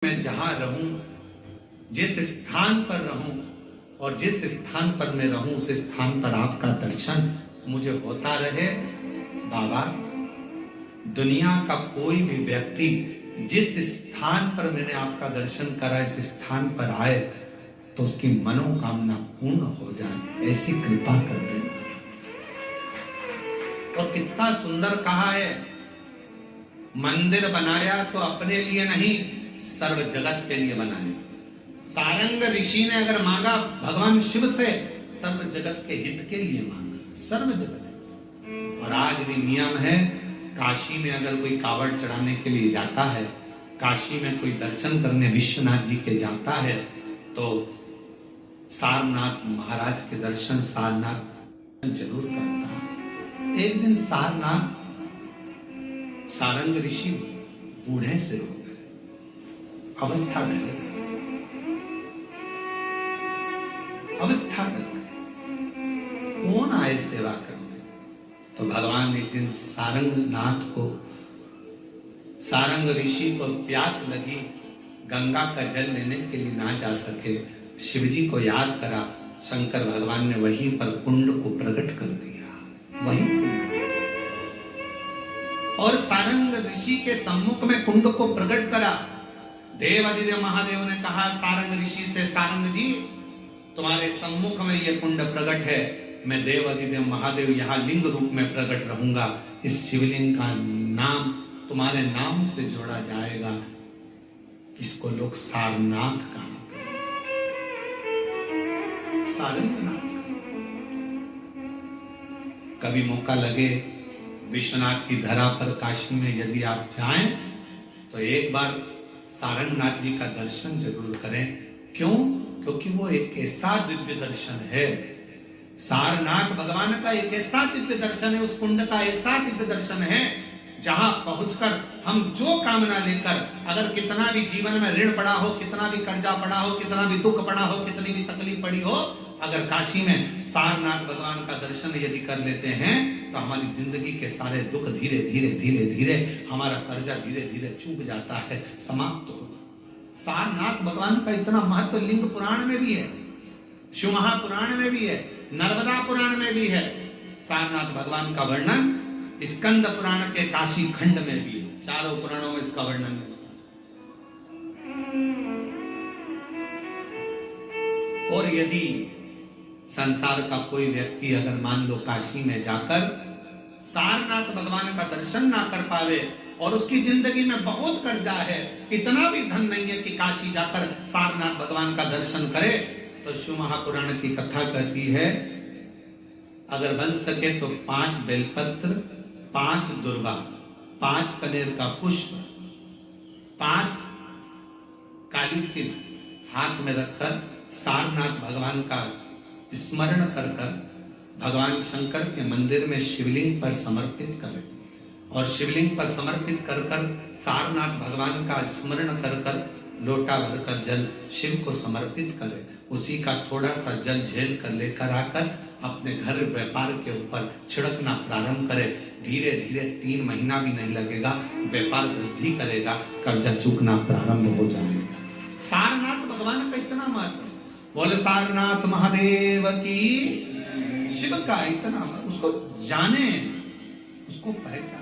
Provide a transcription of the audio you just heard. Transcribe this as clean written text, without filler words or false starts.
मैं जहां रहूं, जिस स्थान पर रहूं और जिस स्थान पर मैं रहूं उस स्थान पर आपका दर्शन मुझे होता रहे। बाबा, दुनिया का कोई भी व्यक्ति जिस स्थान पर मैंने आपका दर्शन करा इस स्थान पर आए तो उसकी मनोकामना पूर्ण हो जाए, ऐसी कृपा कर देना। और कितना सुंदर कहा है, मंदिर बनाया तो अपने लिए नहीं सर्व जगत के लिए बनाया। सारंग ऋषि ने अगर मांगा भगवान शिव से, सर्व जगत के हित के लिए मांगा, सर्व जगत। और आज भी नियम है, काशी में अगर कोई कावड़ चढ़ाने के लिए जाता है, काशी में कोई दर्शन करने विश्वनाथ जी के जाता है तो सारनाथ महाराज के दर्शन सारनाथ जरूर करता है। एक दिन सारंग ऋषि बूढ़े से हो गए, अवस्था ढल गई, अवस्था ढल गई। कौन आए सेवा करने? तो भगवान एक दिन सारंग ऋषि को प्यास लगी, गंगा का जल लेने के लिए ना जा सके, शिवजी को याद करा। शंकर भगवान ने वहीं पर कुंड को प्रकट कर दिया, वहीं और सारंग ऋषि के सम्मुख में कुंड को प्रकट करा। देवादिदेव महादेव ने कहा सारंग ऋषि से, सारंग जी तुम्हारे सम्मुख में यह कुंड प्रकट है, मैं देवादिदेव महादेव यहाँ लिंग रूप में प्रकट रहूंगा। इस शिवलिंग का नाम तुम्हारे नाम से जोड़ा जाएगा, इसको लोग सारनाथ कहा, सारंगनाथ। कभी मौका लगे विश्वनाथ की धरा पर काशी में यदि आप जाएं तो एक बार सारंगनाथ जी का दर्शन जरूर करें। क्यों? क्योंकि वो एक ऐसा दिव्य दर्शन है, सारनाथ भगवान का एक ऐसा दिव्य दर्शन है, उस कुंड का ऐसा दिव्य दर्शन है जहां पहुंचकर हम जो कामना लेकर, अगर कितना भी जीवन में ऋण पड़ा हो, कितना भी कर्जा पड़ा हो, कितना भी दुख पड़ा हो, कितनी भी तकलीफ पड़ी हो, अगर काशी में सारनाथ भगवान का दर्शन यदि कर लेते हैं तो हमारी जिंदगी के सारे दुख धीरे धीरे धीरे धीरे, हमारा कर्जा धीरे धीरे चूक जाता है, समाप्त होता। सारनाथ भगवान का इतना महत्व लिंग पुराण में भी है, शिव महापुराण में भी है, नर्मदा पुराण में भी है। सारनाथ भगवान का वर्णन स्कंद पुराण के काशी खंड में भी है, चारों पुराणों में इसका वर्णन होता है। और यदि संसार का कोई व्यक्ति अगर मान लो काशी में जाकर सारनाथ भगवान का दर्शन ना कर पावे और उसकी जिंदगी में बहुत कर्जा है, इतना भी धन नहीं है कि काशी जाकर सारनाथ भगवान का दर्शन करे, तो शिव महापुराण की कथा कहती है अगर बन सके तो 5 बेलपत्र, 5 दुर्वा, 5 कनेर का पुष्प, 5 काली तिल हाथ में रखकर सारनाथ भगवान का स्मरण कर भगवान शंकर के मंदिर में शिवलिंग पर समर्पित करें और शिवलिंग पर समर्पित कर सारनाथ भगवान का स्मरण कर लोटा भरकर जल शिव को समर्पित करें। उसी का थोड़ा सा जल झेल कर लेकर आकर अपने घर व्यापार के ऊपर छिड़कना प्रारंभ करे। धीरे धीरे 3 महीना भी नहीं लगेगा, व्यापार वृद्धि करेगा, कर्जा चूकना प्रारंभ हो जाएगा। सारनाथ भगवान का इतना महत्व, बोले सारनाथ महादेव की, शिव का इतना, उसको जाने, उसको पहचाने।